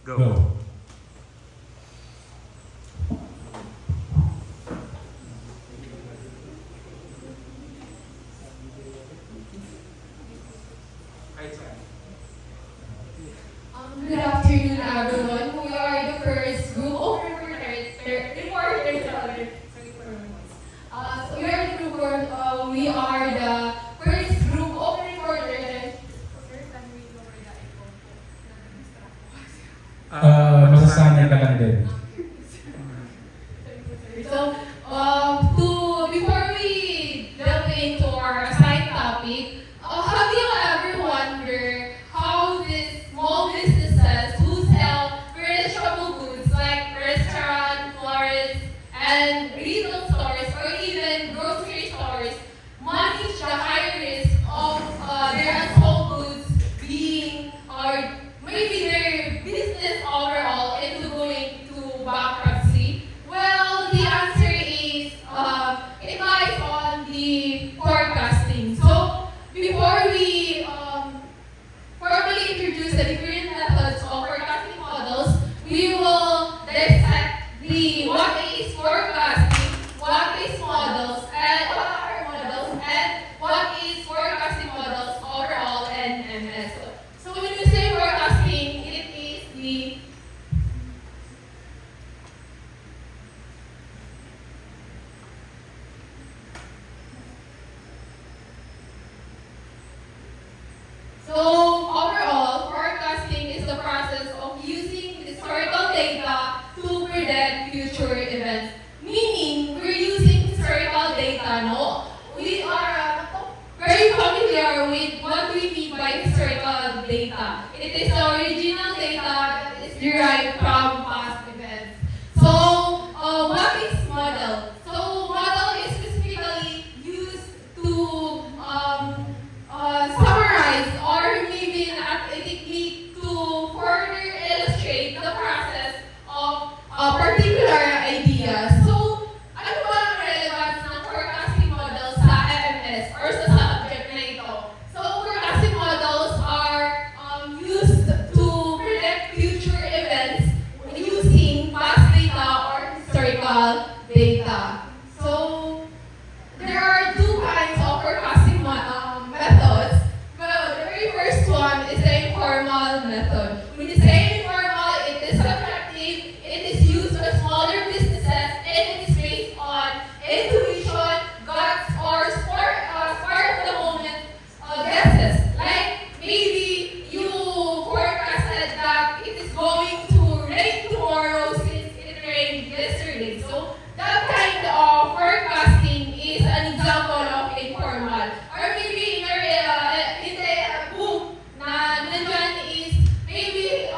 Go. Good afternoon, everyone. We are the first group of we are the first group of reporters. Masasanay ka lang din. So, before we delve into our assigned topic, have you ever wondered how these small businesses who sell perishable goods like restaurants, florists, and retail stores, or even grocery stores, manage the high risk of their unsold goods being, or maybe their business overall into going to bankruptcy? Well, the answer is it lies on the forecasting. So before we formally introduce the different methods of forecasting models, we will dissect the what is forecasting, what is models, and what are models, and what is forecasting models overall and MS. So when we say forecasting, it is the overall, forecasting is the process of using historical data to predict future events. Meaning, we're using historical data, no? We are very familiar with what we mean by historical data. It is the original data that is derived from past events. So, what is model? So, model is specifically used to summarize or maybe a technique to further illustrate the process of a particular idea. So, ano ba ang relevance ng forecasting models sa MMS or sa subject na ito? So, forecasting models are used to predict future events using past data or historical data. So, there are two kinds of forecasting methods. Well, the very first one is the informal method. When you say informal, it is subjective, it is used by smaller businesses, and it is based on intuition, guts, or spur of the moment guesses. Like maybe you forecasted that it is going to rain tomorrow since it rained yesterday. So that kind of forecasting is an example of informal. Or maybe in the book na nandyan is maybe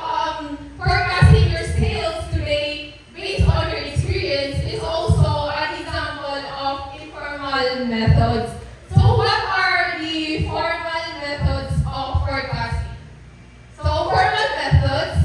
forecasting your sales today based on your experience is also an example of informal methods. So what are the formal methods of forecasting? So formal methods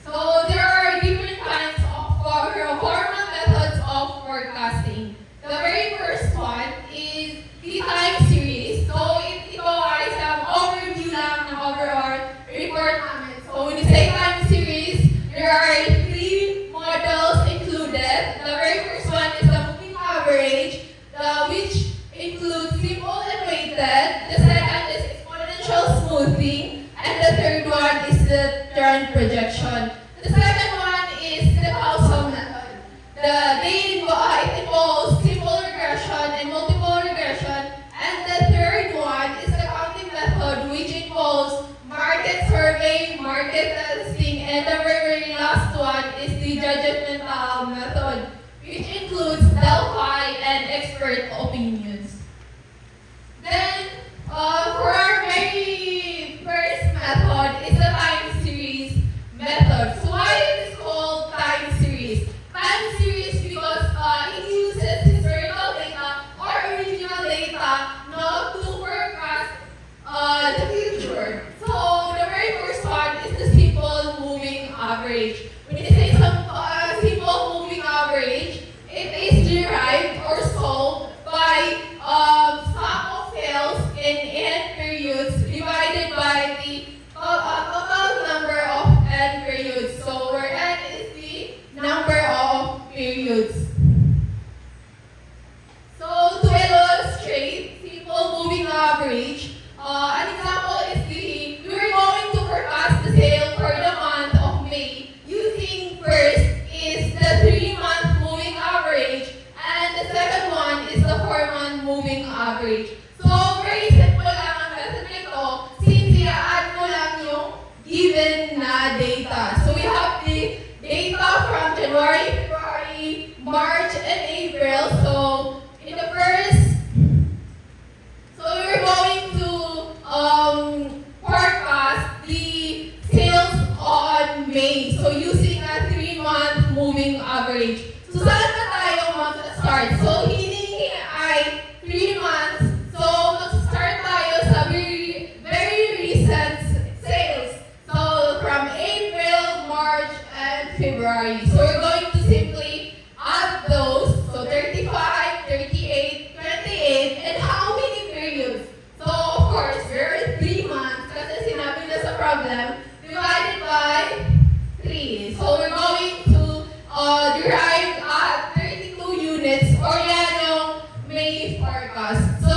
So there are different kinds of formal methods of forecasting. The very first one is the time series. So ito ay isang overview lang ng overall report namin. So when you say time series, there are three models included. The very first one is the moving average, which includes simple and weighted. The second is exponential smoothing. And the third one is the trend projection. The second one is the causal method. It involves simple regression and multiple regression. And the third one is the counting method, which involves market survey, market testing, and the very last one is the judgmental method, which includes Delphi and expert opinions. Then, for our very first method is the time series method. average. So, very simple lang ang method nito since i-add mo lang yung given na data. So, we have the data from January, February, March, and April. So, in the first, so we're going to forecast the sales on May. So, using a 3-month moving average. So, saan ba tayo mag-start? So, hiningi ay 3 months. So, mag-start tayo sa very, very recent sales. So, from April, March, and February. So, we're going to simply add those. So, 35, 38, 28, and how many periods? So, of course, there are 3 months kasi sinabi na sa problem, divided by 3. So, we're going to derive at 32 units or yan yung May forecast. So,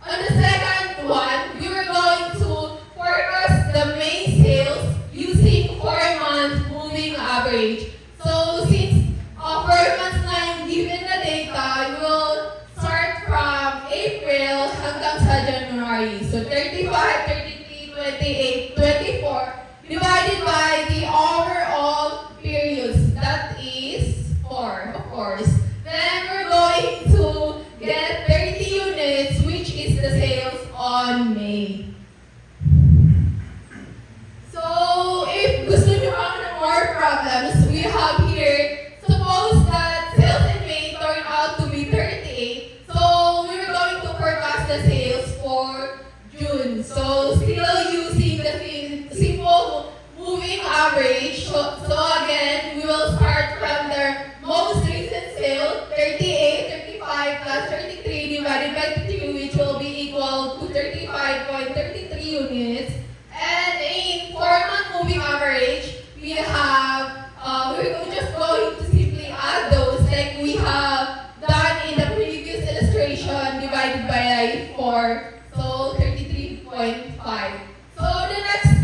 on the second one, we were going to forecast the May sales using 4-month moving average. So, since 4 months na yung given na data, we will start from April hanggang sa January. So, 35, 33, 28, 24 divided by the overall periods. That is 4, of course. Then we're going to get 30 units, which is the sales on May. So, if gusto nyo ng more problems, we have here, suppose that sales in May turned out to be 38. So, we're going to forecast the sales for June. So, still using the simple moving average. So again, we will start from the most recent sale, 38, 35 plus 33 divided by 2, which will be equal to 35.33 units. And in 4-month moving average, we have, we're just going to simply add those like we have done in the previous illustration divided by 4, so 33.5. So the next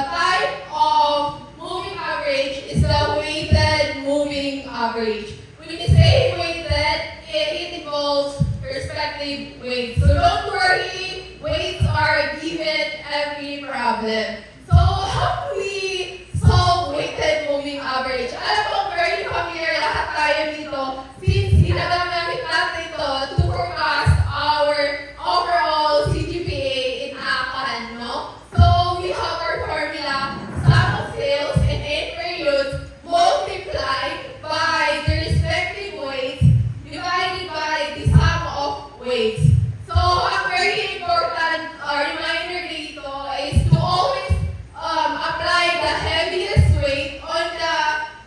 type of moving average is the weighted moving average. When you say weighted, it involves respective weights. So don't worry, weights are given every problem. So how do we solve weighted moving average? Alam ko, very familiar lahat tayo dito since ginagamit natin ito to forecast our overall CGPA in ACAN, no? So we have our formula, sum of sales in 8 periods multiplied by the respective weights divided by the sum of weights. So a very important reminder dito is to always apply the heaviest weight on the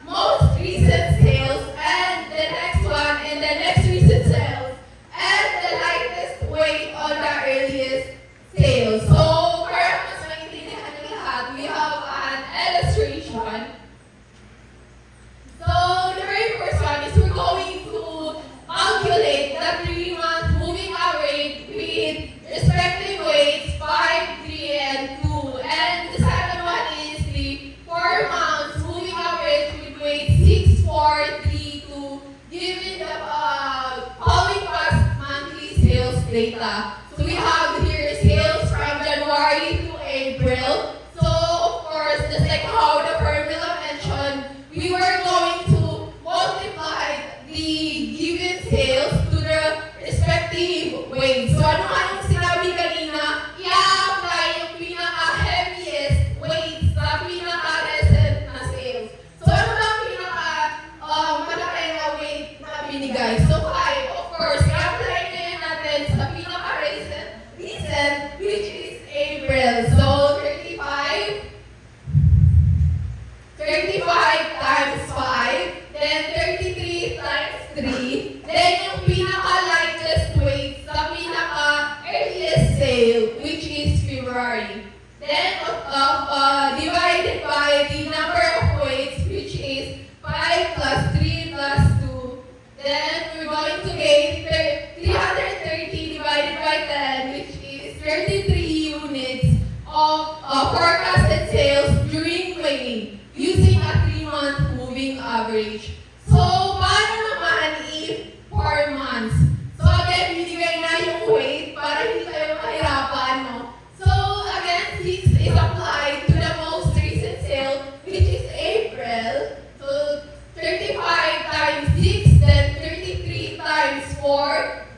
most recent sales and the next one and the next recent sales and the lightest weight on the earliest sales. So para mas maintindihan ng lahat, we have an illustration. So the very first one is we're going to calculate the 3-month moving average with respective weights 5, 3, and 2. And the second one is the 4 months moving average with weight 6, 4, 3, 2, given the following past monthly sales data. So we have here sales from January to April. So of course, just like how the formula mentioned, we were going to multiply the given sales to the respective weights. So ano nga yung sinabi kanina, i-apply yung pinaka-heaviest weights sa pinaka-recent na sales. So ano ba ang pinaka-malaki na weight na binigay? So 5, of course, i-apply na yun natin sa pinaka-recent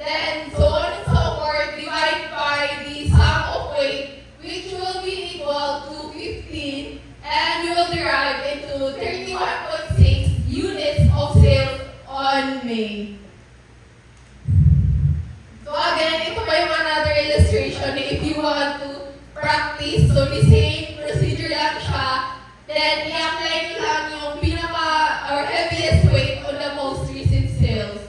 then so on and so forth, divide by the sum of weight, which will be equal to 15, and we will derive into 31.6 units of sales on May. So again, ito pa yung another illustration if you want to practice. So the same procedure lang siya. Then i-apply nyo lang yung pinaka or heaviest weight on the most recent sales.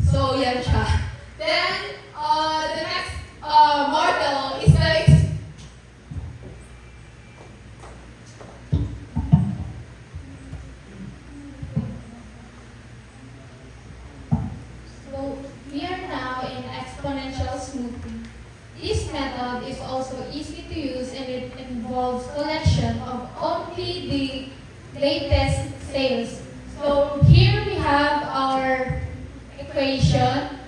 So yan siya. Then the next model is the So we are now in exponential smoothing. This method is also easy to use and it involves collection of only the latest sales. So here we have our equation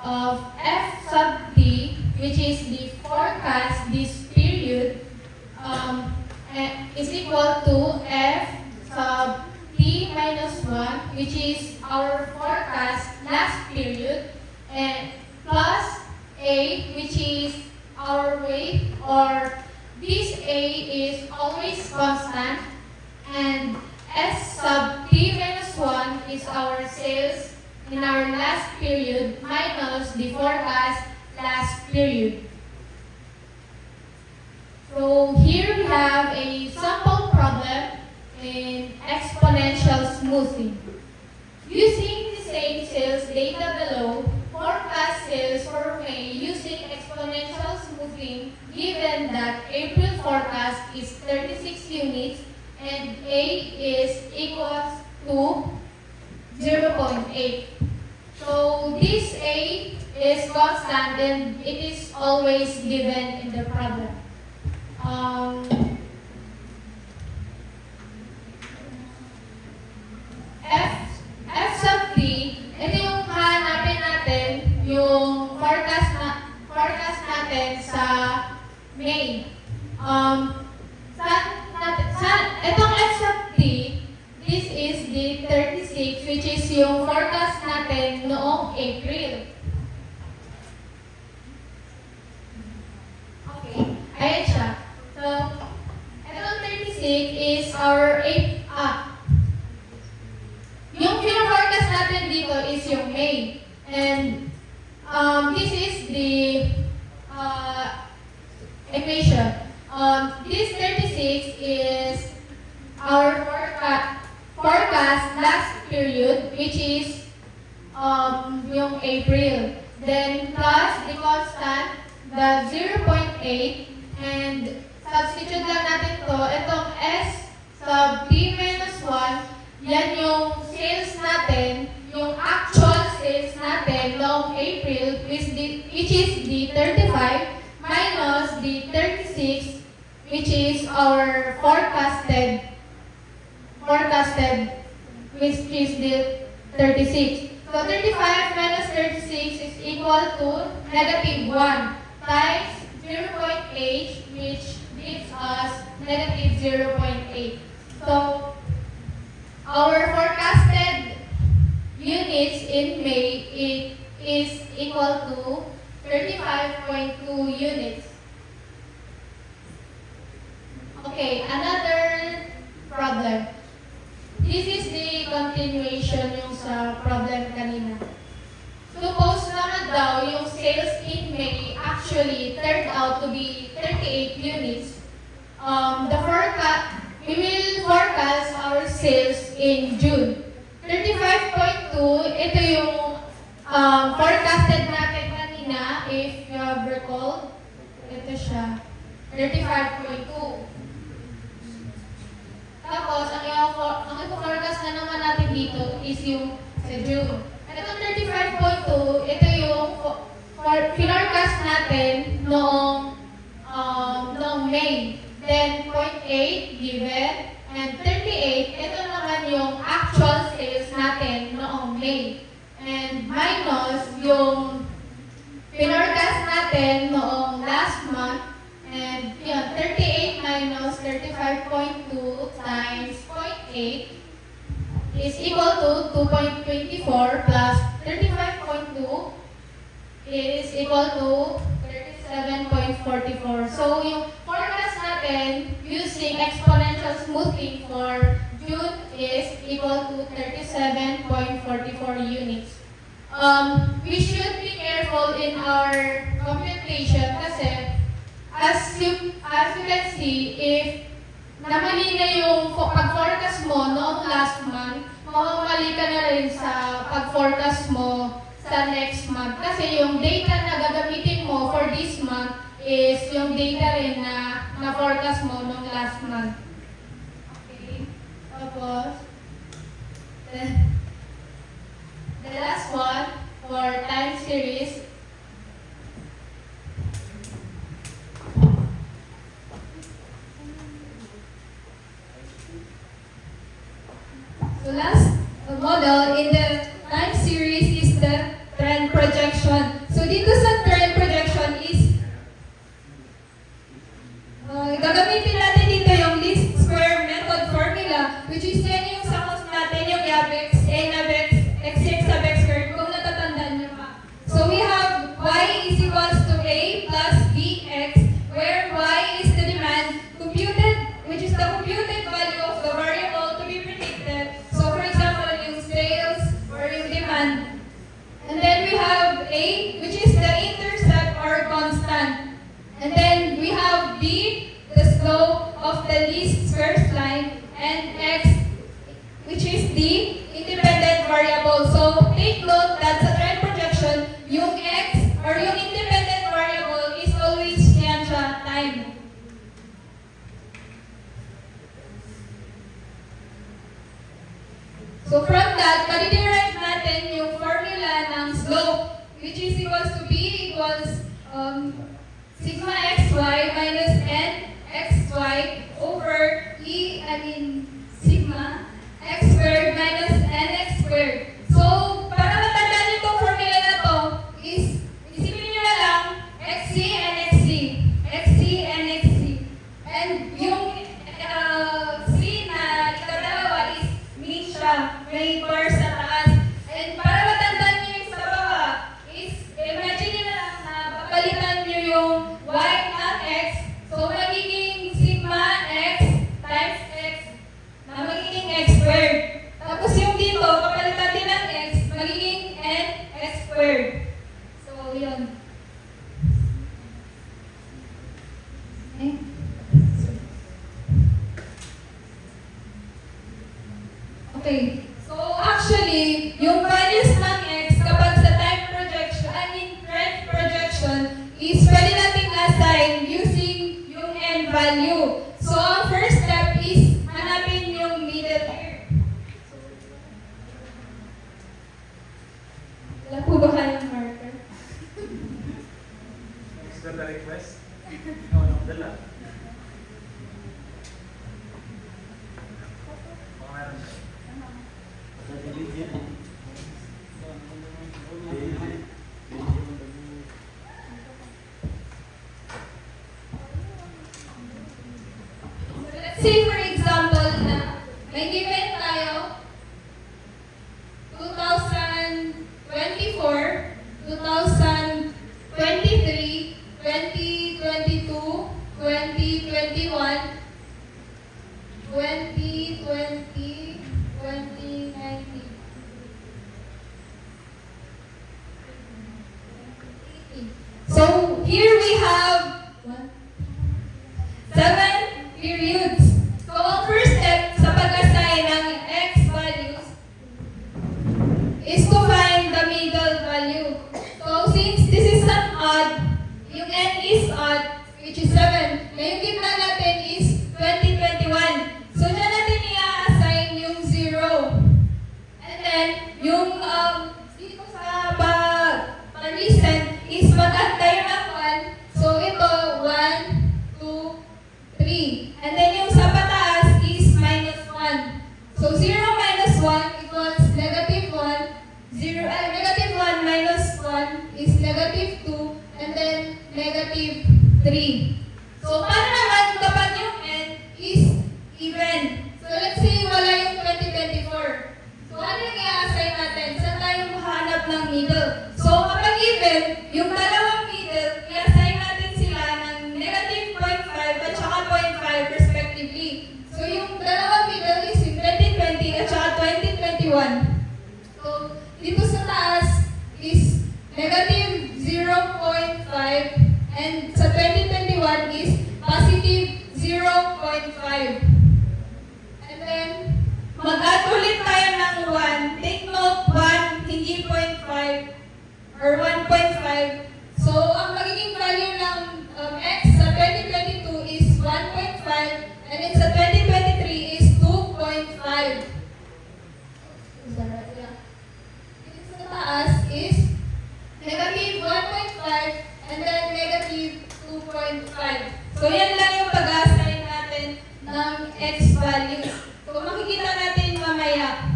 of F sub t, which is the forecast this period, is equal to F sub t minus 1, which is our forecast last period, and plus A, which is our weight, or this A is always constant, and S sub t minus 1 is our sales in our last period minus the forecast last period. So here we have a sample problem in exponential smoothing. Using the same sales data below, forecast sales for May using exponential smoothing, given that April forecast is 36 units and A is equals to 0.8. So this A is constant and it is always given in the problem. F sub t, ito yung hahanapin natin yung forecast natin sa May. Itong F sub t, this is the 36, which is yung forecast natin noong April. Okay, ayan siya. So, itong 36 is our yung pina-forecast natin dito is yung May. And this is the equation. This 36 is our forecast last period, which is yung April. Then plus the constant, the 0.8, and substitute lang natin to. Itong S sub t minus 1, yan yung sales natin, yung actual sales natin noong April, which is the 35 minus the 36, which is our forecasted, which is the 36. So 35 minus 36 is equal to negative 1 times 0.8, which gives us negative 0.8. So our forecasted units in May is equal to 35.2 units. Okay, another problem. This is the continuation yung sa problem kanina. Suppose naman daw yung sales in May actually turned out to be 38 units. We will forecast our sales in June. 35.2, ito yung forecasted natin kanina, if you have recalled. Ito siya, 35.2. Tapos, ang i-forecast na naman natin dito is yung sa June. At itong 35.2, ito yung forecast natin noong May. Then, 0.8 given, and 38, ito naman yung actual sales natin noong May. And minus yung forecast natin noong last month, and yun, 38 minus 35.2 times 0.8 is equal to 2.24 plus 35.2 is equal to 37.44. So yung forecast natin using exponential smoothing for June is equal to 37.44 units. We should be careful in our computation kasi as you can see, if namali na yung pag-forecast mo noong last month, mamamali ka na rin sa pag-forecast mo sa next month. Kasi yung data na gagamitin mo for this month is yung data rin na na-forecast mo noong last month. Okay? Tapos, the last one for time series. The last model in the time series is the trend projection. So dito sa trend projection is gagamitin natin dito yung least square method formula, which is yan yung sakos natin yung yabex, a na bex, x sa bex squared, kung natatandaan nyo pa. So we have y is equals to a plus bx, where y is the demand computed, which is the computed value of the variable to be predicted. So for example, yung sales or yung demand. And then we have a, which is the intercept or constant. And then we have b, the slope of the least squares line, and x, which is the independent variable. So take note that sa trend projection, yung x or yung independent variable is always yan siya, time. So from that, ma-derive natin yung formula ng slope, which is equals to b equals sigma xy minus n xy over sigma x squared minus n x squared. So, para matandaan niyo itong formula na to, is isipin niyo na lang xc and xc, xc and xc. And yung c na ikadalawa is mean siya, may bar sa taas. And para matandaan niyo yung sa baba, is imagine niyo na lang na papalitan niyo yung y ng x. So, magiging sigma x times x na magiging x squared. Tapos yung dito, papalitan din ng x, magiging n x squared. So, yun. Okay. So, actually, yung values ng x kapag sa time projection, trend projection, is pwede nating assign using yung n value. So, ang first step is hanapin yung middle here. Wala po ba kayong marker? Is that a request? No, no, dala. Let's say for example na may given tayo 2024, 2023, 2022, 2021, 2020, 2019. So here we have 7 periods. So ang first step sa pag-assign ng x values is to find the middle value. So since this is an odd, yung n is odd, which is 7, na yung gitna natin is 2021. So dyan natin i-assign yung 0. And then yung dito sa recent is mag-antay ng 1. So ito, 1, 2, 3. And then yung sa pataas is minus 1. So 0 minus 1 equals negative 1. Negative 1 minus 1 is negative 2. And then negative 3. So paano naman kapag yung n is even? So let's say wala yung 2024. So ano yung i-assign natin? Saan tayo mahanap ng middle? So kapag even, yung dalawang middle, i-assign natin sila ng negative 0.5 at saka 0.5 respectively. So yung dalawang middle is yung 2020 at saka 2021. So dito sa taas is negative 0.5 and sa 2021 is positive 0.5. And then, mag-add ulit tayo ng 1. Take note, 1, hindi 0.5 or 1.5. So, ang magiging value ng x sa 2022 is 1.5 and then sa 2023 is 2.5. Is that right? Yeah. Dito sa taas is negative 1.5 and then negative 2.5. So, yan lang yung pag-assign natin ng x values. So, makikita natin mamaya.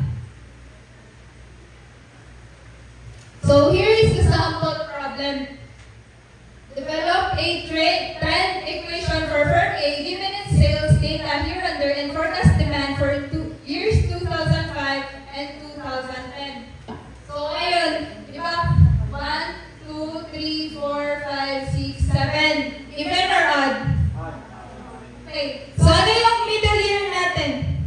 So, here is the sample problem. Develop a trend equation for firm A given its sales data hereunder and forecast demand for years 2005 and 2010. So, ayun, di ba? 1, 2, 3, 4, 5, 6, 7. Even or odd? Okay. So, ano yung middle year natin?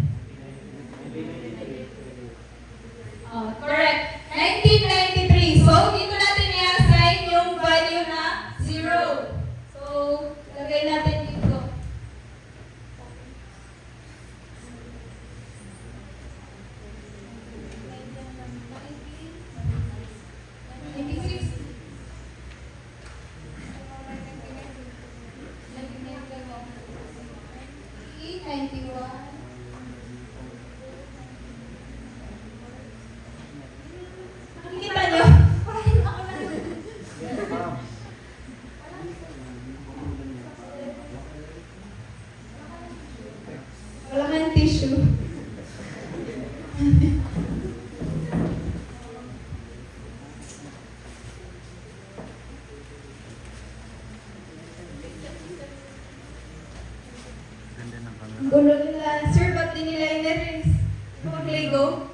Oh, correct. 1993. So, dito natin i-assign yung value na 0. So, lagay natin dito. Nakikita nyo? Wala kang tissue. Ganda ng camera. Ang gulo nila. Sir, ba't di nila in-erase? Mag-Lego?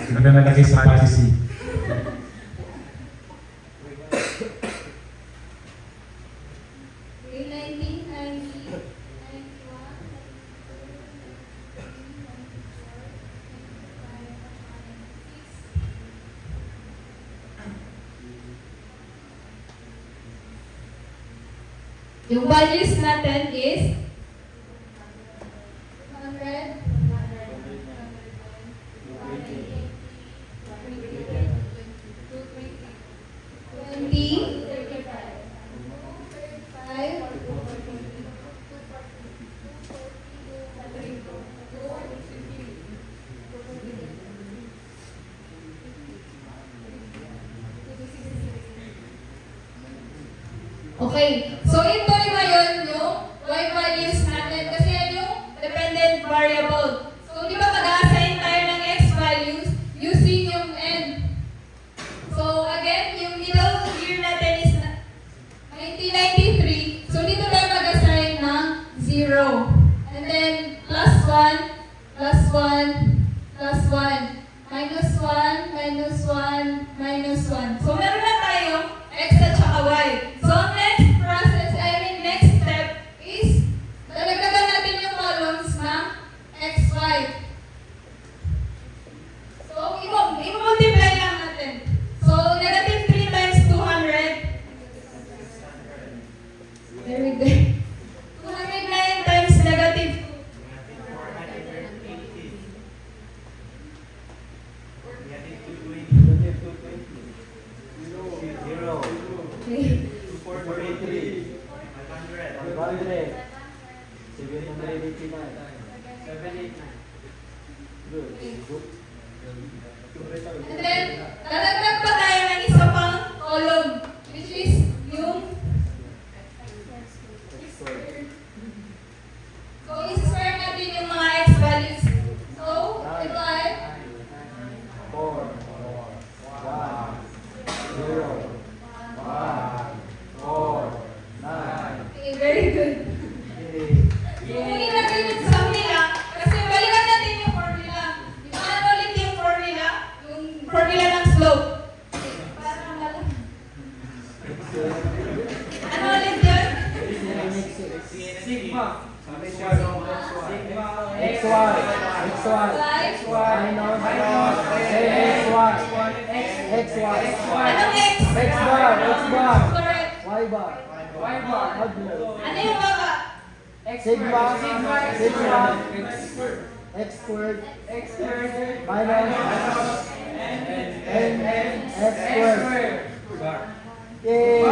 Ano na nalagay sa policy? Okay, 1990, 91. Yung values natin is 100, 20, 35, okay, so ito yung ngayon yung y values natin kasi yan yung dependent variable. So, di ba mag-assign tayo ng x values using yung n. So, again, yung middle year natin is 1993. So, dito tayo mag-assign ng 0. And then, plus 1, plus 1, plus 1. Minus 1, minus 1, minus 1. So, meron na tayo x at saka y. So, next process, next step is dalagdagan natin yung columns ng x, y. So, i-multiply lang natin. So, negative 3 times 200. Very good. 209 times negative 2. Okay. 443. 500. 789. 789. Good. And then, dadagdag pa tayo ng isa pang column, which is yung so, i-square natin yung mga x values. So, ito ay 4, 1, 0, 1, 4, 9, okay, very good. 8, Kunin natin yung formula kasi balikan natin yung formula. Di ba ano ulit Y. Anong X? X bar. X bar. Correct. Y bar. Y bar. Ano yung baba? Sigma. Sigma. X squared. X squared. Minus. N. X squared. Bar. Yay!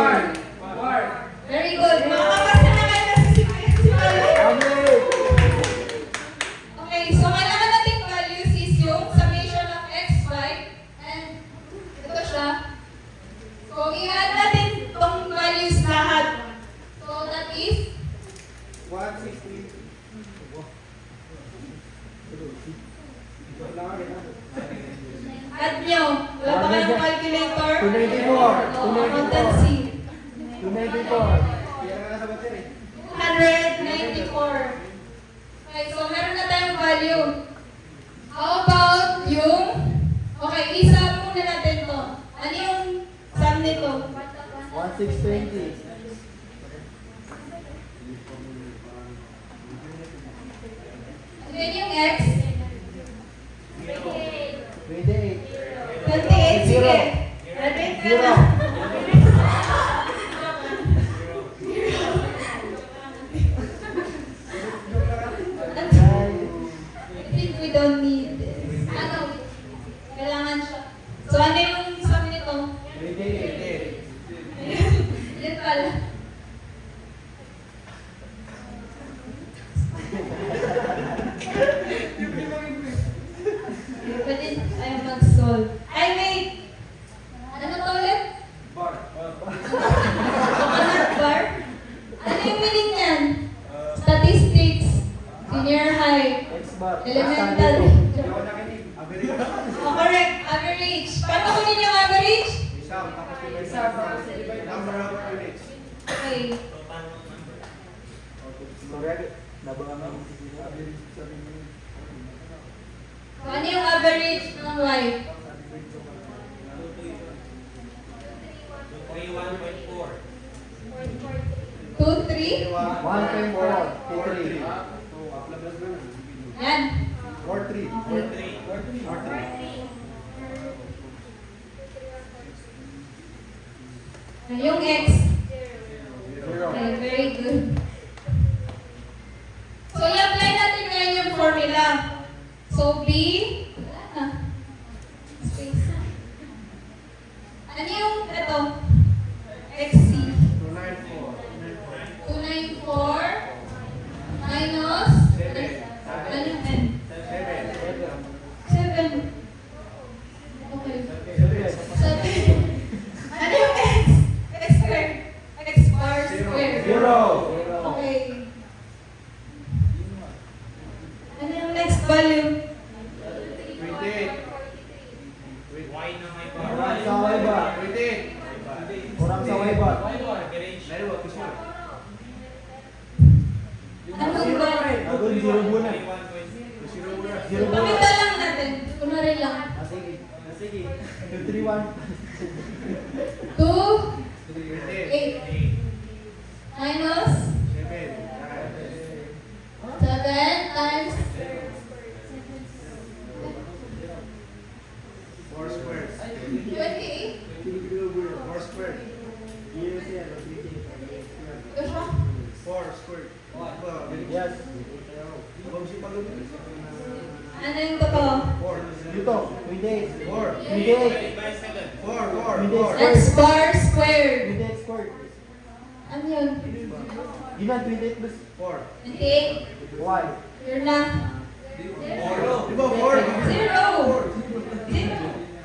Bar. Very good. Makakapasa na kayo kasi si Malu. Amen! Okay, so kailangan nating values is yung summation of x, y, and ito siya. So, i-add natin itong values lahat. So, that is 160. add nyo. Wala pa kayong calculator? 294. O, accountancy. 294. 194. Okay, so meron na tayong value. How about yung... Okay, isa muna natin to. Ano yung sum nito? 1620. And then yung x? 28. 28, sige. Graduate ka na. I think we don't need this. Ano? Kailangan siya. So ano yung sum nito? 28. Yan pala. Pwede tayo mag-solve. Ay, wait! Ano to ulit? Coconut bar? Ano yung meaning niyan? Statistics, senior high, X bar. elementary. Oh, correct. Average. Paano kunin yung average? Okay. Correct. Nabangan mo. So, ano yung average ng y? 2, 3? 1.4. Yan. 43. Yung x. Okay, very good. So, i-apply natin ngayon yung formula. So, B, wala na. Space. Ano yung, ito? XC. 294 minus, ano yung N? 7. Okay. 7. Ano yung X? X squared. X bar squared. Zero. Okay. Ano yung next value? 28. Kurang sa Y bar. Kurang sa Y bar. Anong value? Agun, zero muna. Zero muna. Pakita lang natin. Kunwari lang. Sige. 231. 2, 8. Minus 7 times 28. Ito siya? Yes. Ano yung totoo? Dito. 28. 28. X bar squared. 28 squared. Ano yun? Yun ang 28 plus 28. Y. Yun na. 0.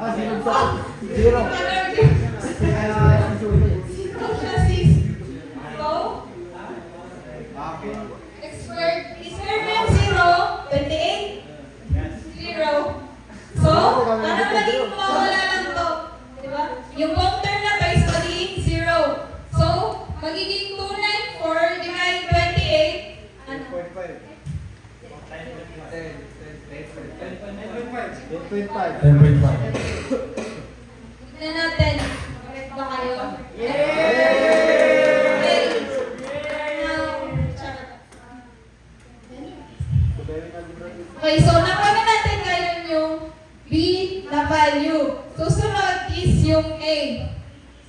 Ah, zero sa. Zero. Zero siya, 6. So, X squared. I-square mo yung 0. 28. 0. So, parang magiging mawala lang to. Diba? Yung buong term na to is magiging 0. So, magiging 294 divide 28. Ano? 10.5. 10.5. Tignan natin. Correct ba kayo? Yay! Okay. Now, charot. Okay, so nakuha na natin ngayon yung B na value. Susunod is yung A.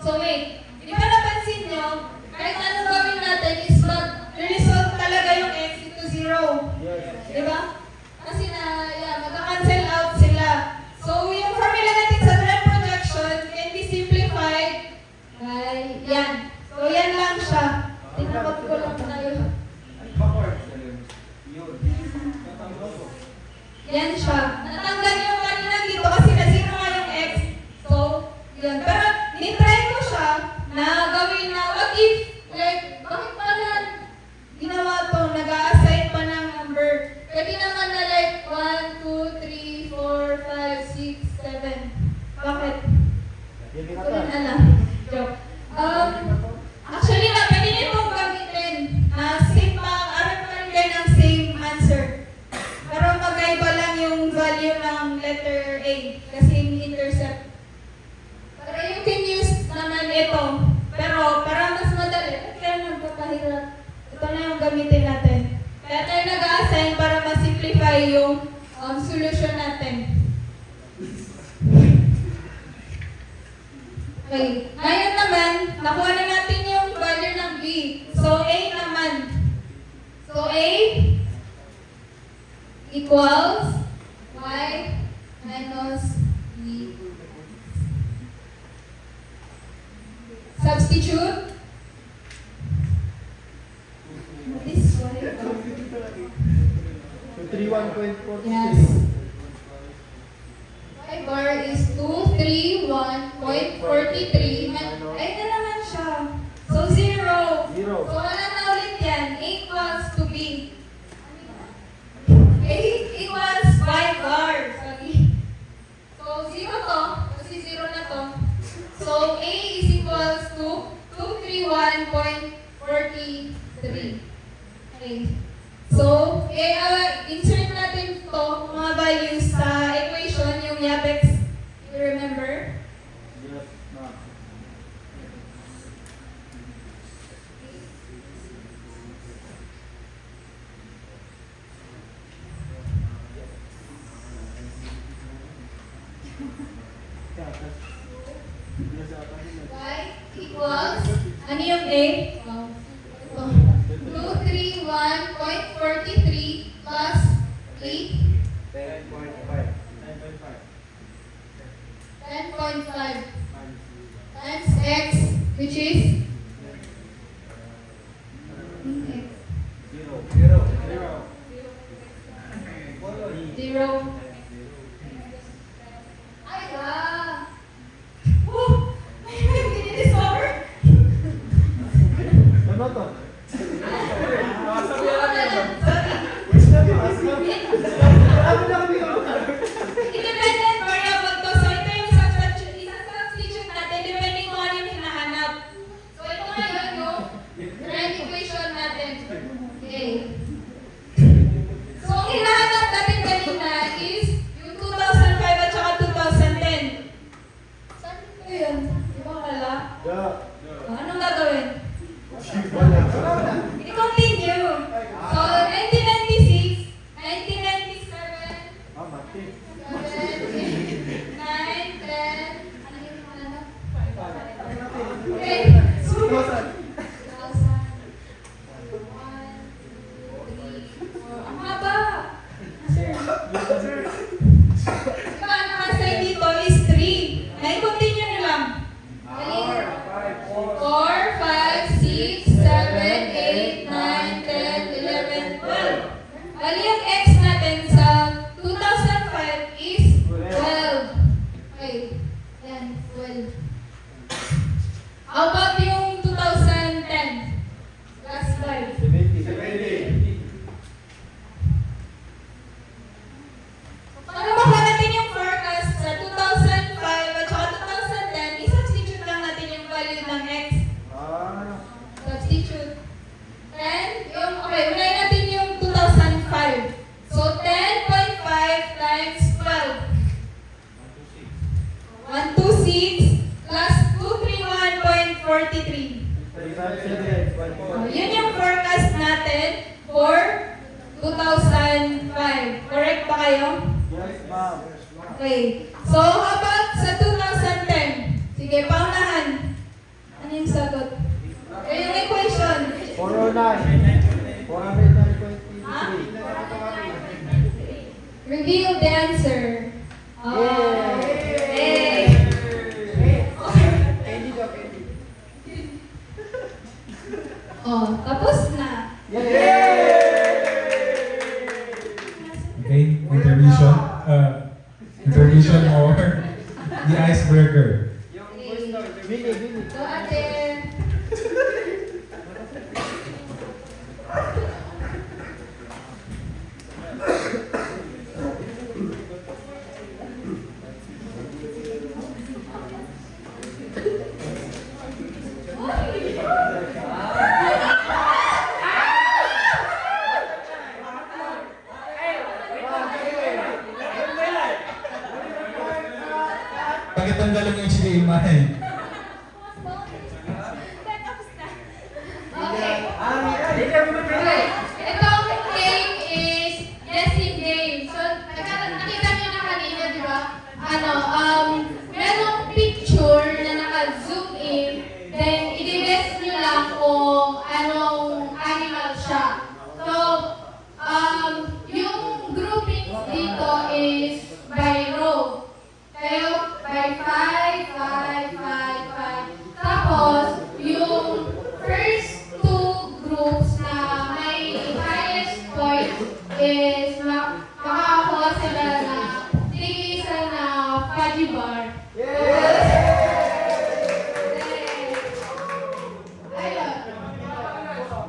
So wait, di ba napansin nyo, kahit anong gawin natin is mag-resolve talaga yung x into 0. Yes. Di ba? Kasi mag-cancel out sila. So yung formula natin sa trend projection can be simplified by yan. So yan lang siya. Tinawag ko lang tayo. Yan siya. Natanggal yung kanina dito kasi na-zero nga yung x. So, yan. Pero, nitry ko siya na gawin na, what if, like, bakit pala ginawa to, nag-a-assign pa ng number. Pwede naman na like, 1, 2, 3, 4, 5, 6, 7. Bakit? Hindi Ko rin alam. Joke. Actually na, pwede niyo itong gamitin na same aral pa rin kayo ng same answer. Pero magkaiba lang yung value ng letter A kasi intercept. Pero you can use naman ito. Pero para mas madali, kaya nagpapahirap. Ito na yung gamitin natin. Kaya tayo nag-a-assign para ma-simplify yung solution natin. Okay. Ngayon naman, nakuha na natin yung value ng B. So, A naman. So, A equals y minus b. Substitute. This y. So 31.43. Yes. Y bar is 231.43. Ay na naman siya. So 0. Zero. So wala na ulit yan. A equals to B. A equals 5 bar. Sorry. So 0 to. Kasi 0 na to. So A is equals to 231.43. Okay. So, insert natin to mga values sa equation, yung Yapex. You remember? Yes, ma'am. Y equals, ano yung A? Ito. 231.43 plus 3, 10.5. 10.5 times x, which is Zero. 0. Ay, Woo! Dinidiscover? Ano to? Independent variable to. So, ito yung substitute natin depending kung ano yung hinahanap. So, ito ngayon yung grand equation natin. Okay. So, ang hinahanap natin kanina is yung 2005 at saka 2010. Saan ko yun? Di ba wala? Yeah. Anong gagawin? Wala. I-continue. So, 1996, 1997, Ah, mati. 7, 8, 9, 10, ano yung ano? Okay. So, 2000. 1, 2, 3, 4. Ang haba. Sir. Diba, ang naka-assign dito is 3. Na-continue nyo lang. 4, 5, 6, 7, 8, 9, 10, 11, 12. Bali yung x natin sa 2005 is 12. Okay. Yan, 12. How about yung 2010? Last slide. 70. Para makuha natin yung forecast sa 2005 at saka 2010, i-substitute lang natin yung value ng x. Ah. Substitute. Then, okay, unahin natin yung 2005. So, 10.5 times 12. 126 plus 231.43. Yun yung forecast natin for 2005. Correct ba kayo? Yes, ma'am. Okay. So, how about sa 2010? Sige, paunahan. Ano yung sagot? Yung equation. 409. 423. Review the answer. Yay! Candy daw, candy. Oh, tapos na. Okay, intermission. Intermission or the icebreaker. Bili, bili. Go ate. Pakitanggalin yung HDMI. Okay. Okay. Itong game is guessing game. So, nakita niyo na kanina, di ba? Merong picture na naka-zoom in, then i-guess niyo lang kung anong animal siya. So, yung groupings dito is by row. Kayo, by 5, 5, 5, 5. Tapos, yung first two groups na may highest point is makakakuha sila na tigisa na fudgy bar. Ayun.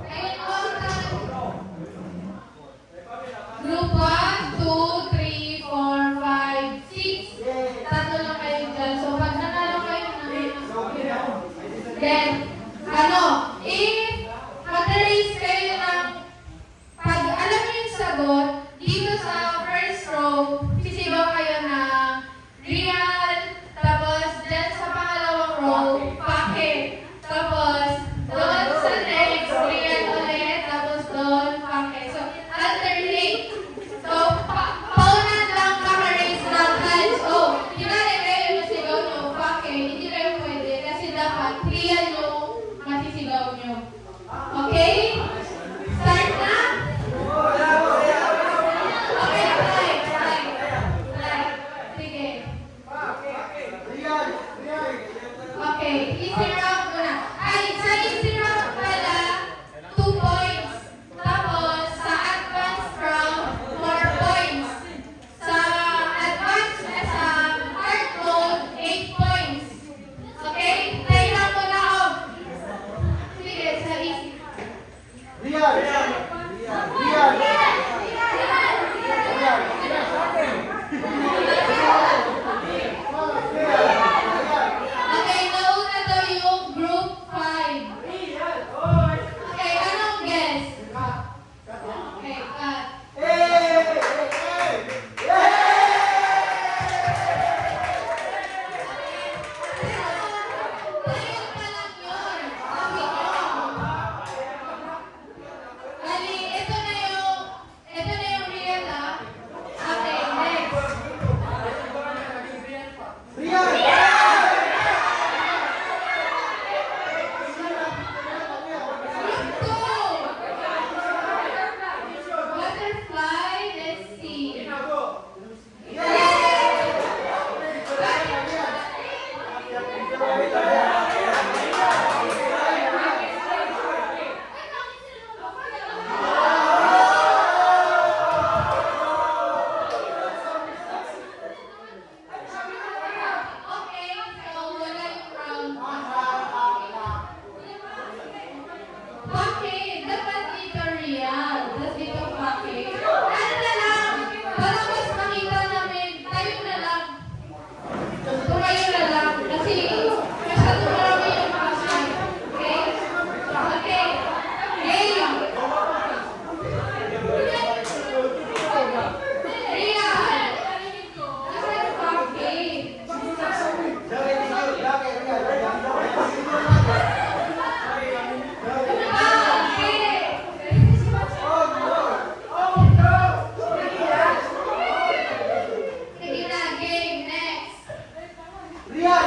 Ayun, all time. Group 1, 2, 3, 4, 5, 6. Tatlo lang kayo dyan. So, pag nanalo kayo na, then, if mag-raise kayo ng, pag alam niyo yung sagot, dito sa first row, sisigaw kayo ng real, tapos dyan sa pangalawang row, pake. Tapos, doon sa next, real ulit, tapos doon, pake. So, alternate. So, paunan lang maka-raise ng hands. Oh, kinari kayo yung sigaw nyo, pake. Hindi kayo pwede kasi dapat real yung masisigaw nyo. Okay? Start na? Okay, play. Sige. Okay, easy round muna. Ay, sa easy round pala, 2 points. Tapos, sa advanced round, 4 points. Sa advanced hard mode, 8 points. Okay? Play lang muna ako. Sige, sa easy. Real. Okay, nauna daw yung group 5. Okay, anong guess? Okay, cut. Tayo pa lang yun. Sabi nyo. Bali, ito na yung real ah. Okay, next. Group 2. Butterfly, let's see. Okay, so wala yung round. Okay, dapat dito real. Dapat dito okay. Ano na lang? Para mas makita namin, tayo na lang. Tumayo na lang. Kasi masyado marami yung pasay. Okay? Okay. Game. Real. Dapat okay. Sige na, game. Next. Real.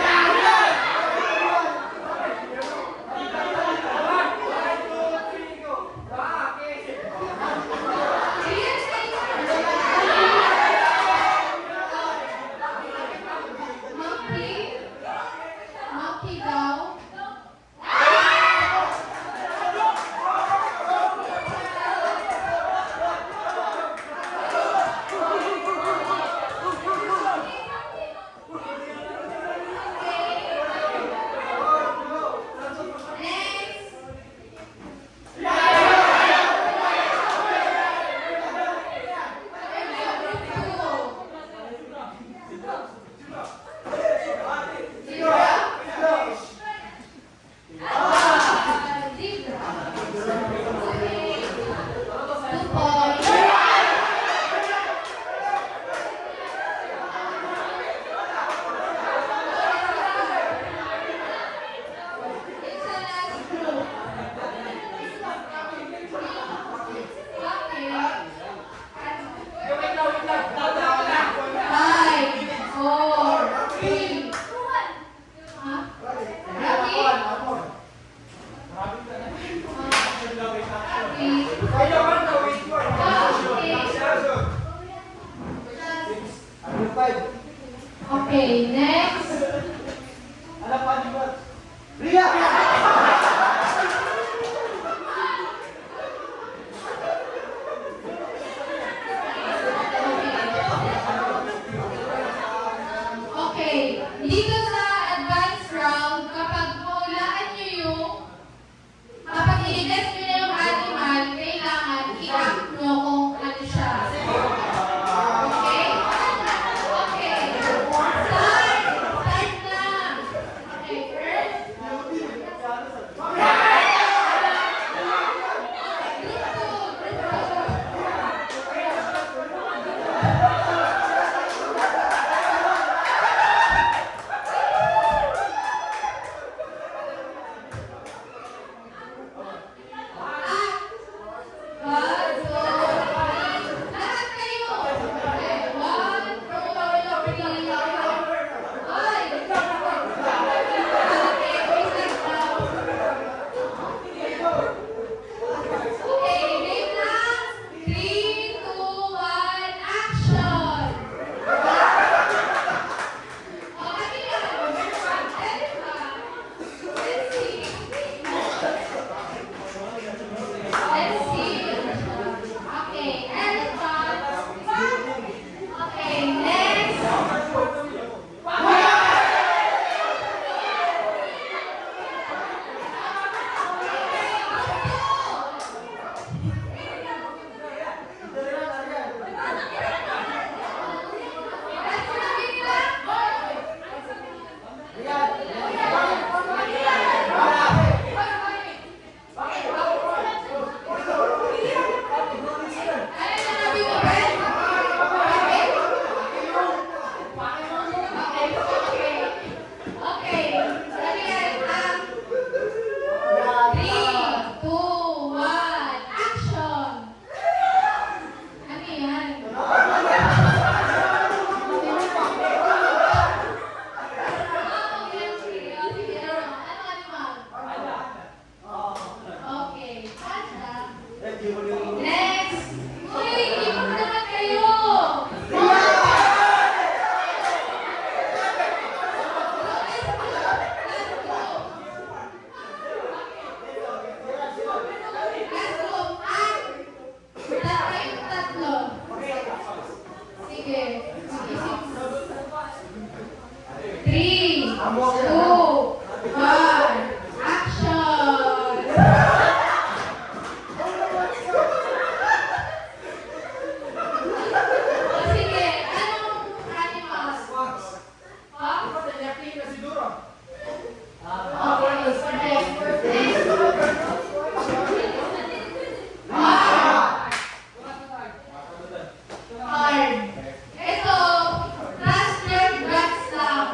Three. Ha? Ready? Three. Kailangan gawin ko. Ano five? Okay, next. Ano pa di ba? Ria! Okay, dito sa advanced round, kapag mahulaan nyo yung, kapag i-guess nyo na yung animal, kailangan i-act nyo kung ano siya. Okay? Okay. Start! Start na! Okay, first. Group two. One, two, three. Lahat kayo. Okay, one, two, three. Ay! Okay, wait lang. Okay, game lang. 3, 2, 1, action! Okay yan. Let's see. Let's see. Okay, elephant. Okay, next. Next! Uy, hindi mo naman kayo! Three, two, one, action! Sige, anong animals? Fox. Fox? Naging na siguro. Okay, next. Hard. Ito, last year guts lang.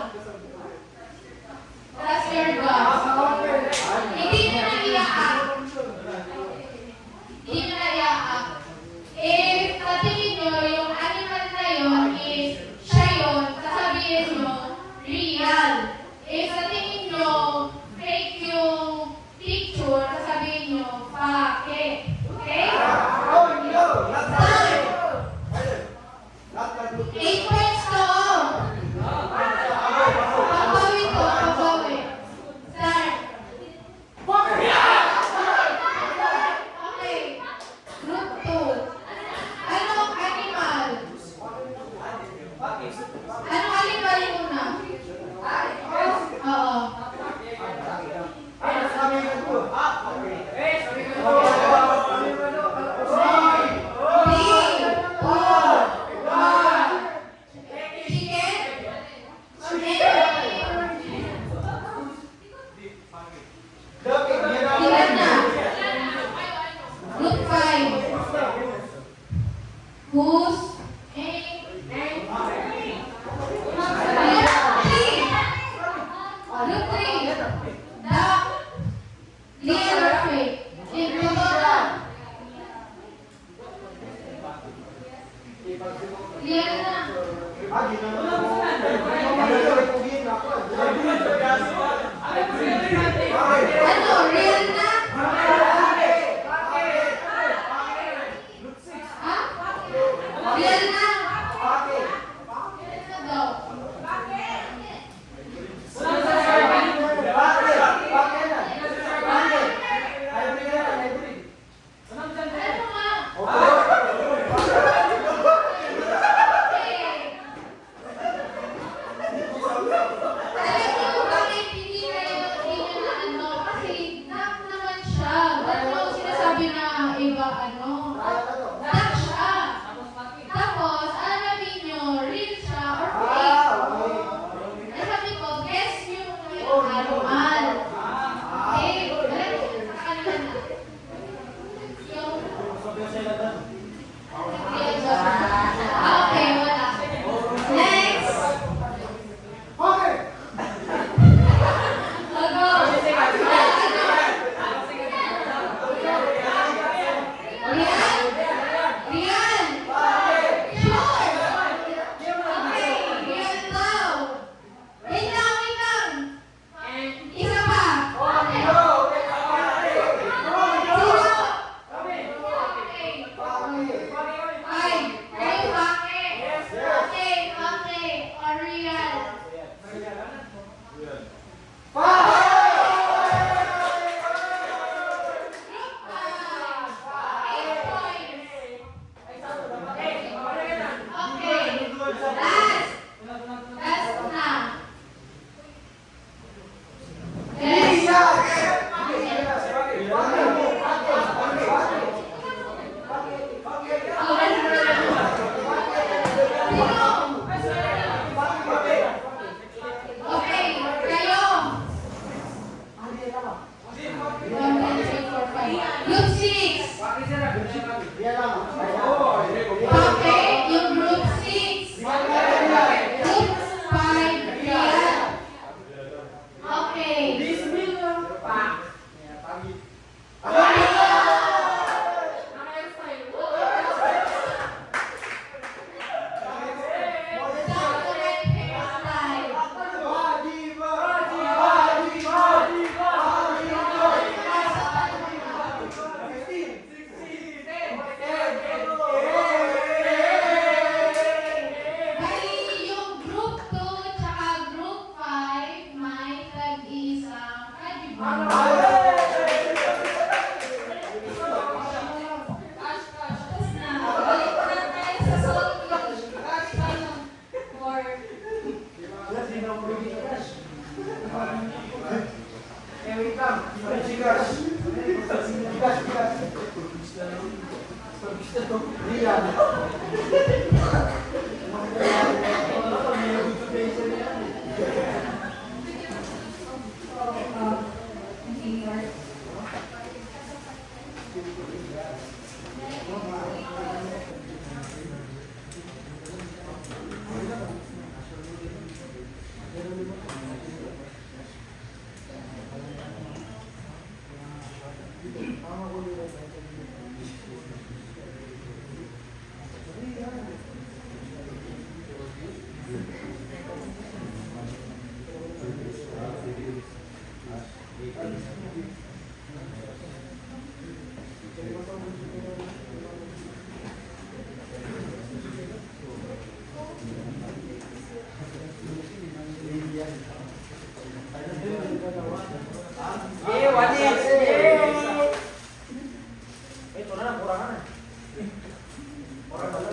Eh, wait lang. Sigas. Sigas. Riyan. Ito na, kurangan na. Orang pala.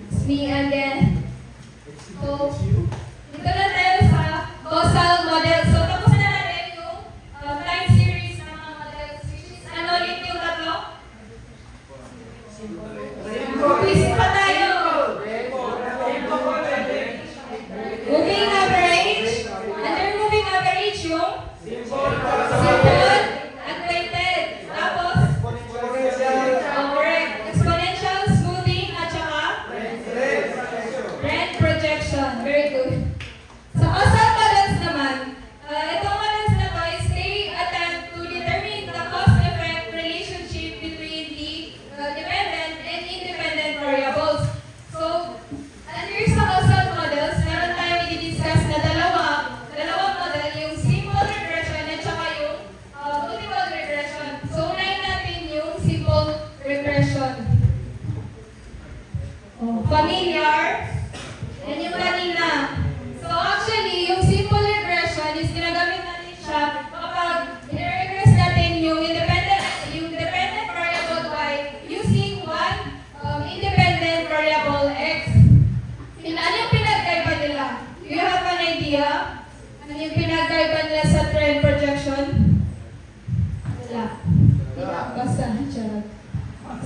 It's me again. So, dito na tayo sa causal model. So, tapos na natin yung time series ng mga models. Which is, ano ulit yung tatlo? Quiz pa tayo. Moving average. Under moving average yung simple, unweighted. Tapos, correct. Exponential, smoothing, at saka rent projection. Very good. Sa causal models naman, itong models na to is they attempt to determine the cause-effect relationship between the dependent and independent variables. So, under sa causal models, meron tayong i-discuss na dalawang model, yung simple regression at saka yung multiple regression. So, unahin natin yung simple regression. Familiar? Yan yung kanina. So actually, yung simple regression is ginagamit natin siya kapag i-regress natin yung dependent variable y using one independent variable x. Ano yung pinagkaiba nila? Do you have an idea? Ano yung pinagkaiba nila sa trend projection? Wala. Basta, charot.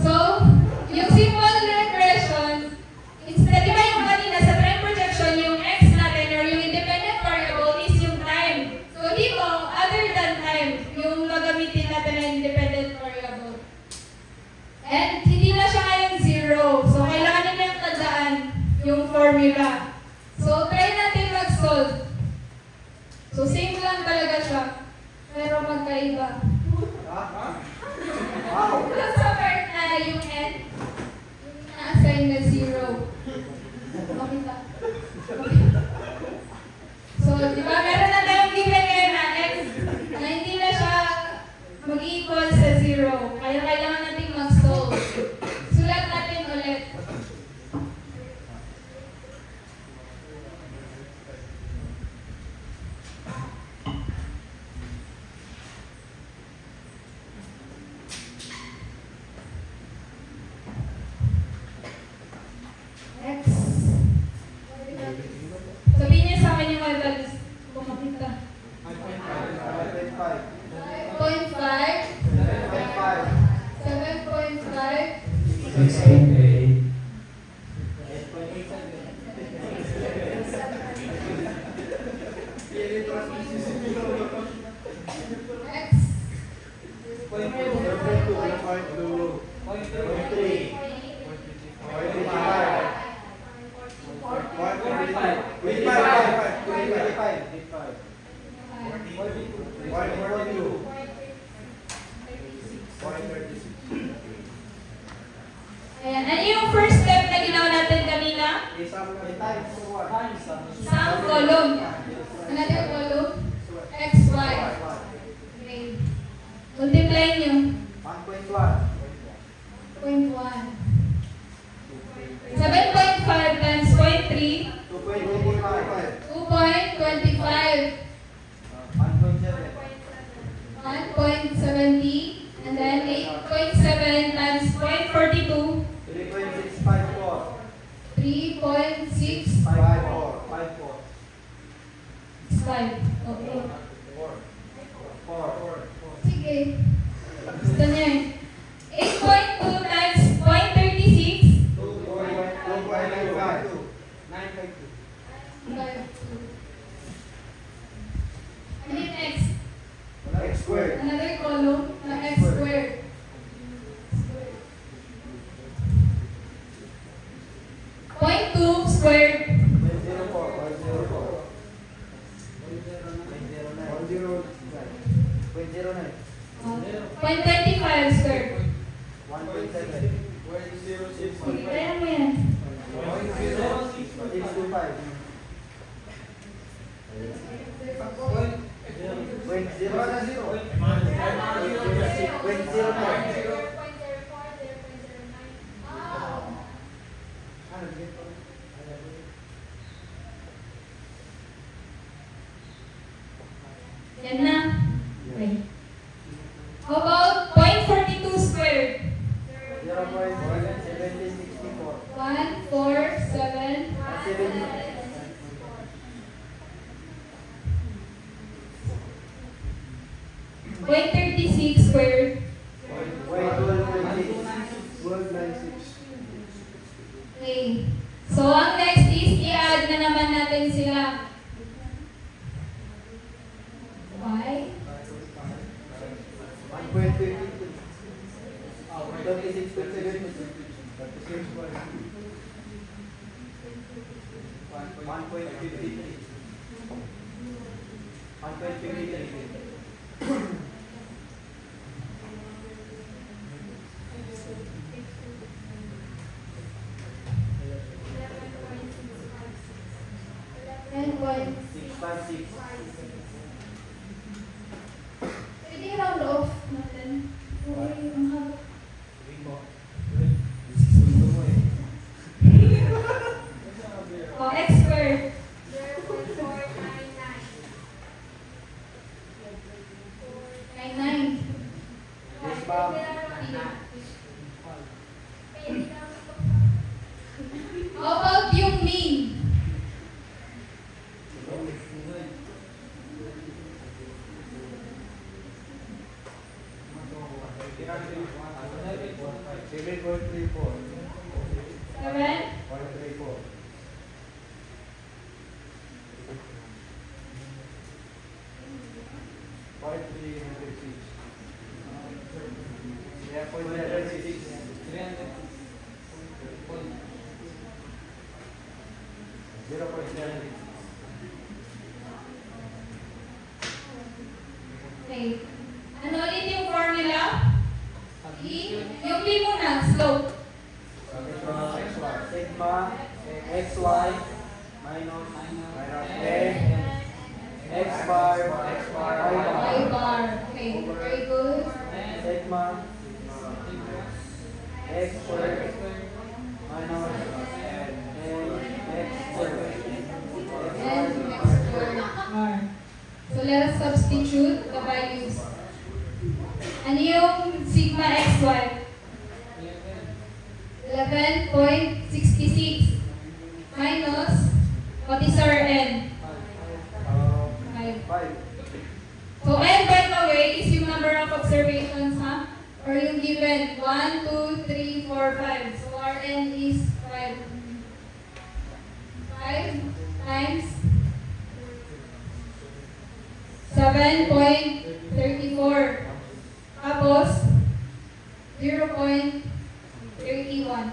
So, yung simple regression, instead, di ba yung kanina sa trend projection, yung x natin or yung independent variable is yung time. So, dito, other than time, yung gagamitin natin na independent variable. And hindi na siya ngayon zero. So, kailangan nila yung tandaan yung formula. So, try natin mag-solve. So, same lang talaga siya. Pero magkaiba. Sa part na yung n, na-assign na zero. Makita. So, di ba, meron na tayong given ngayon na x na hindi na siya mag-equal sa zero. Kaya kailangan natin mag-solve. Sulat natin ulit. X. Sabihin niyo sa akin yung mga values. Kung makita. 5.5. 7.5. 6.8. X. 25. Ayan. Ano yung first step na ginawa natin kanina? Isang column. Another column. X, Y. Okay. Multiply nyo. 0.1. 7.5 times 0.3, 2.25. 1.70, and then 8.7 times 0.42, 3.65. Okay. Sige. Gusto niya eh. 8.2 times 0.36, and then next, another column na x squared. Point 2 squared, 0.25 squared. Sige, kaya mo yan. Yan na. Okay. How about 0.42 squared? 147. 0.36 squared. Okay. So, ang next is i-add na naman natin sila. Y. 10.656. Pwede round off natin. Okay, ang haba. O, x squared. 99. How about yung mean? Seven? Okay. Ano ulit yung formula? Yung P muna, slope. XY minus X bar, Y bar. Okay, very good. sigma X squared minus X squared. And x squared bar. So let us substitute the values. Ano yung sigma xy? 11.66 minus, what is our n? 5. 5. So n, by the way, is yung number of observations, ha? Or yung given 1, 2, 3, 4, 5. So our n is 5. 5 times 7.34. Tapos 0.31.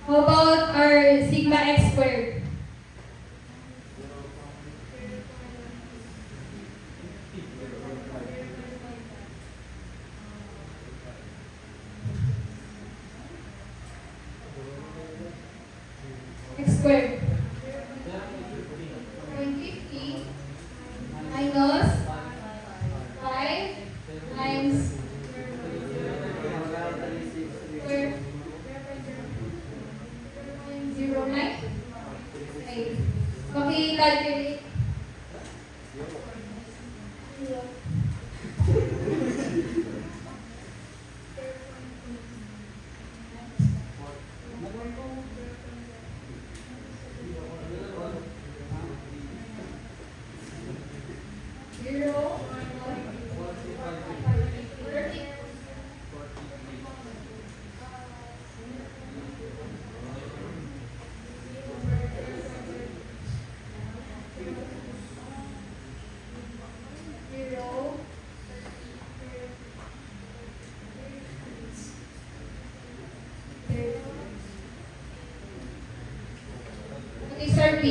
How about our sigma x squared? X squared. 150 minus 5 times square 0.09. Okay. Paki-calculate. Zero. 30. Zero. Okay, sir B.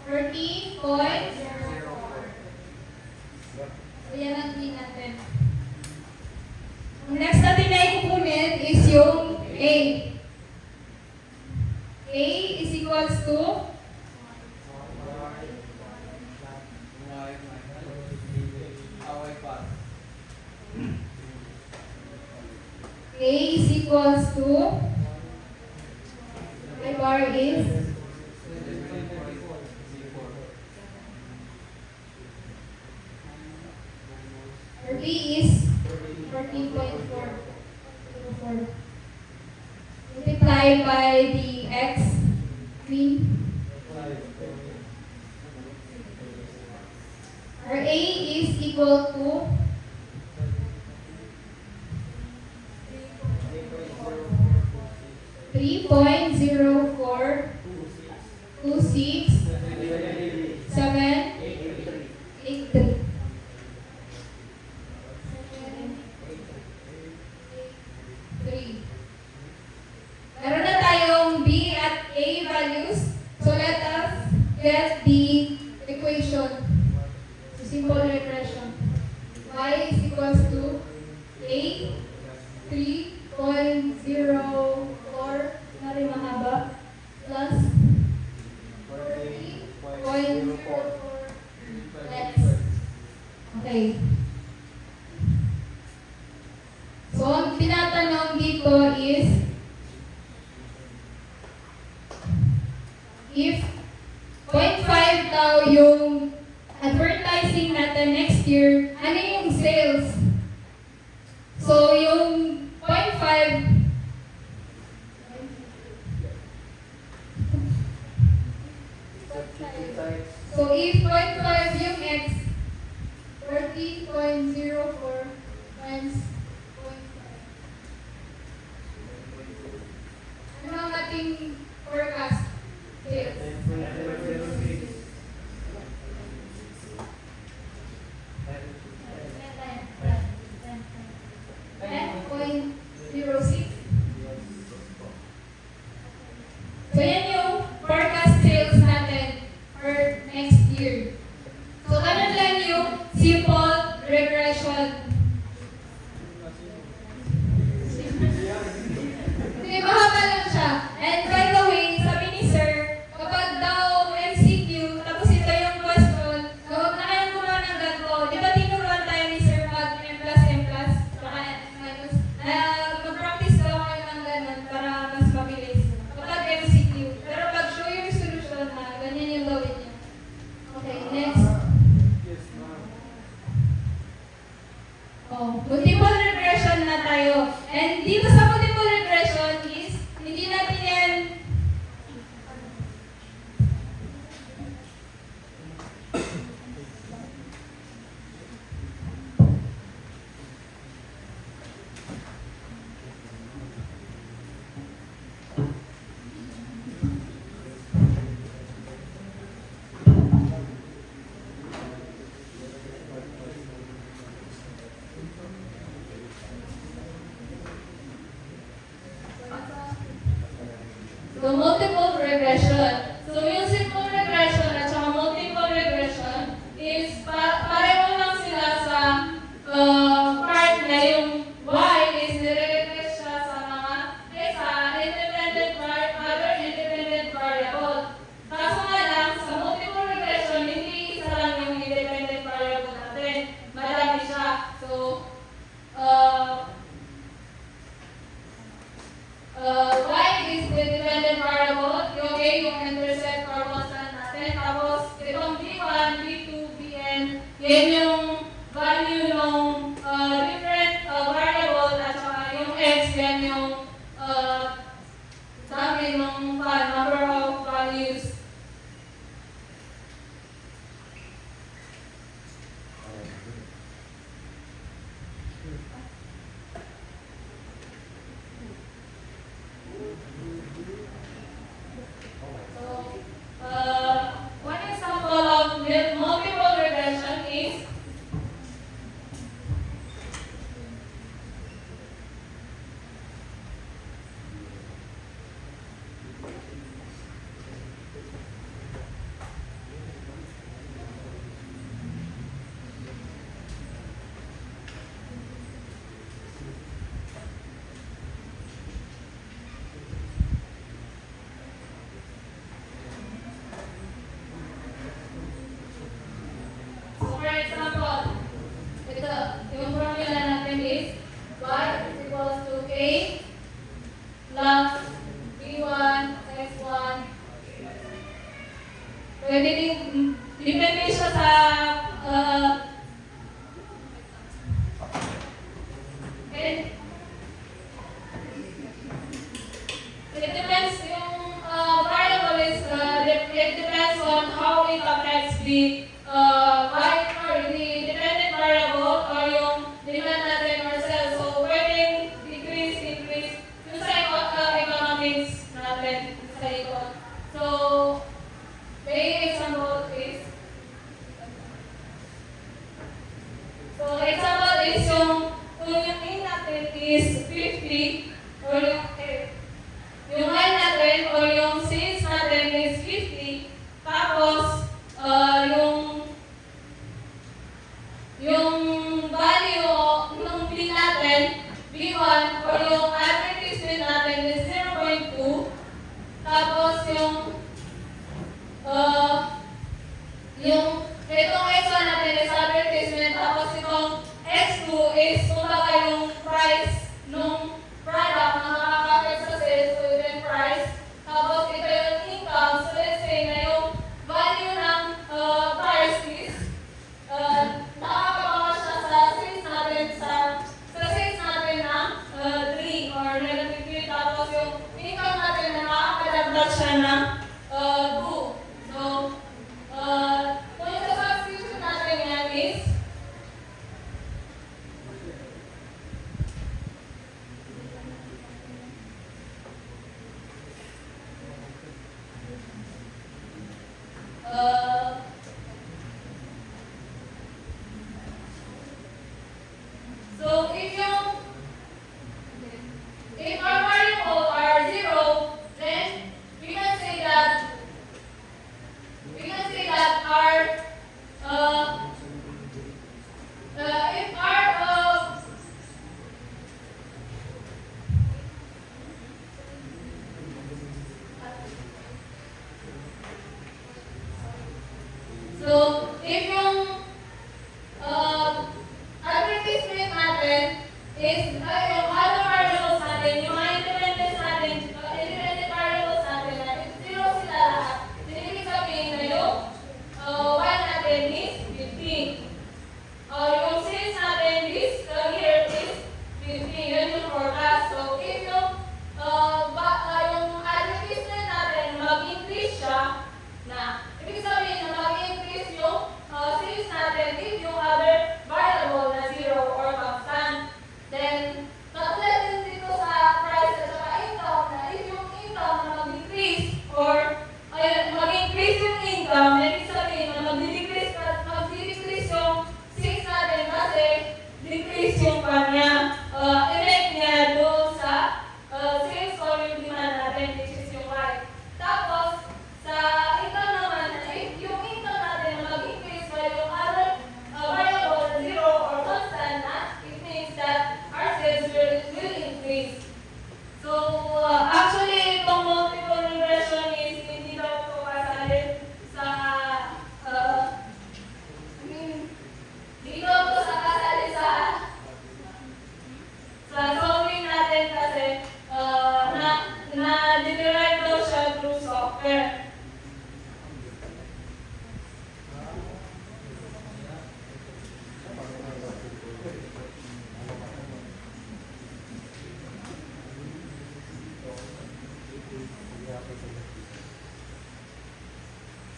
30 point. So, yan ang clean natin. Ang next natin na ikukunin is yung A. A is equals to A is equals to my bar is or B is 14.404 multiplied by the X mean. Our A is equal to 3.0426783. Meron na tayong B at A values. So let us get the equation. So simple regression. Y is equals to A 3.04 na rin mahaba plus 40.04 x. Okay. So ang tinatanong dito is if 0.5 daw yung advertising natin next year, ano yung sales? So yung 0.5 so if 0.5 yung X 14.04 times 0.5. Ano ang ating forecast? Sales. 10.06. So yan yung forecast sales natin for next year. So ganun lang yung simple regression. Hindi, mahaba lang siya. And by the way, sabi ni sir, kapag daw MCQ, tapos ito yung question, huwag na kayong gumawa ng ganito. Di ba tinuruan tayo ni sir mag M+, saka minus? Mag-practice daw kayo ng ganun para mas mabilis. Kapag MCQ. Pero pag show yung solution na, ganyan yung gawin niyo. Okay, next. Oh, multiple regression na tayo. And dito sa multiple regression is, hindi natin yan to multiple regression. So yung simple regression at saka multiple regression is pareho lang sila sa part na yung y is nire-regress siya sa mga other independent variable. Kaso nga lang, sa multiple regression, hindi isa lang yung independent variable natin. Madami siya. So, y is the dependent variable. Yung a, yung intercept or constant natin. Tapos, itong b1, b2, bn, yan yung value ng different variable at saka yung x, yan yung dami ng number of values. So, one example of multiple regression is so for example, ito, yung formula natin is y is equals to a plus b1 x1. Pwede din, depende siya sa it depends yung variable is it depends on how it affects the the dependent variable or yung demand natin ourselves. So pwedeng decrease, increase yung sa economics natin sa econ. So the example is kung yung A natin is 50 or yung I natin or yung sales natin is 50, tapos yung value ng B natin, B1, or yung advertisement natin is 0.2, tapos itong X1 natin is advertisement, tapos itong X2 is kumbaga yung price nung product na nakaka-affect sa sales, so ito yung price. Tapos ito yung income, so let's say na yung value ng price is nakakabawa siya sa sales natin ng 3 or negative 3, tapos yung income natin na nakakadagdag siya ng 2. So, kung yung substitution natin yan is so if our variable are 0, then we can say that our if our so if yung advertisement natin is yung other variables natin, yung mga independent variables natin na if 0 sila lahat, then ibig sabihin na yung y natin is 50. Yung sales natin is here is 50. Yun yung forecast. So if yung advertisement natin mag-increase siya na ibig sabihin na mag-increase yung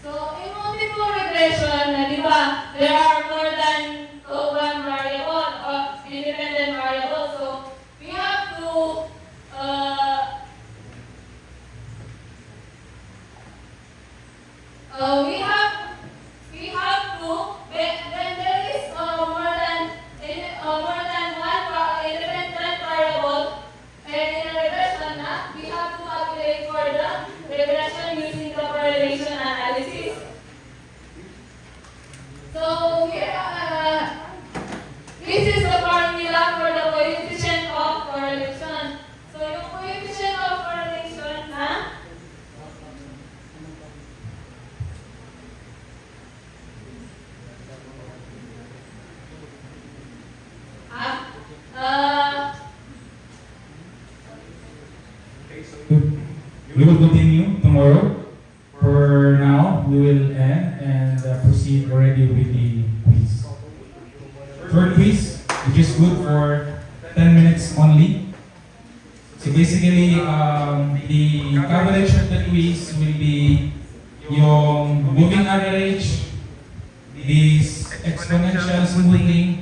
So, in multiple regression, di ba, there are more than one variable or independent variable. So, we have to when there is more than one independent variable, and in a regression, we have to calculate for the regression using the correlation analysis. So here, this is the formula for the coefficient of correlation. So yung coefficient of correlation na We will continue tomorrow. For now, we will end and proceed already with the quiz. Short quiz, which is good for 10 minutes only. So basically, the coverage of the quiz will be yung moving average, the exponential smoothing,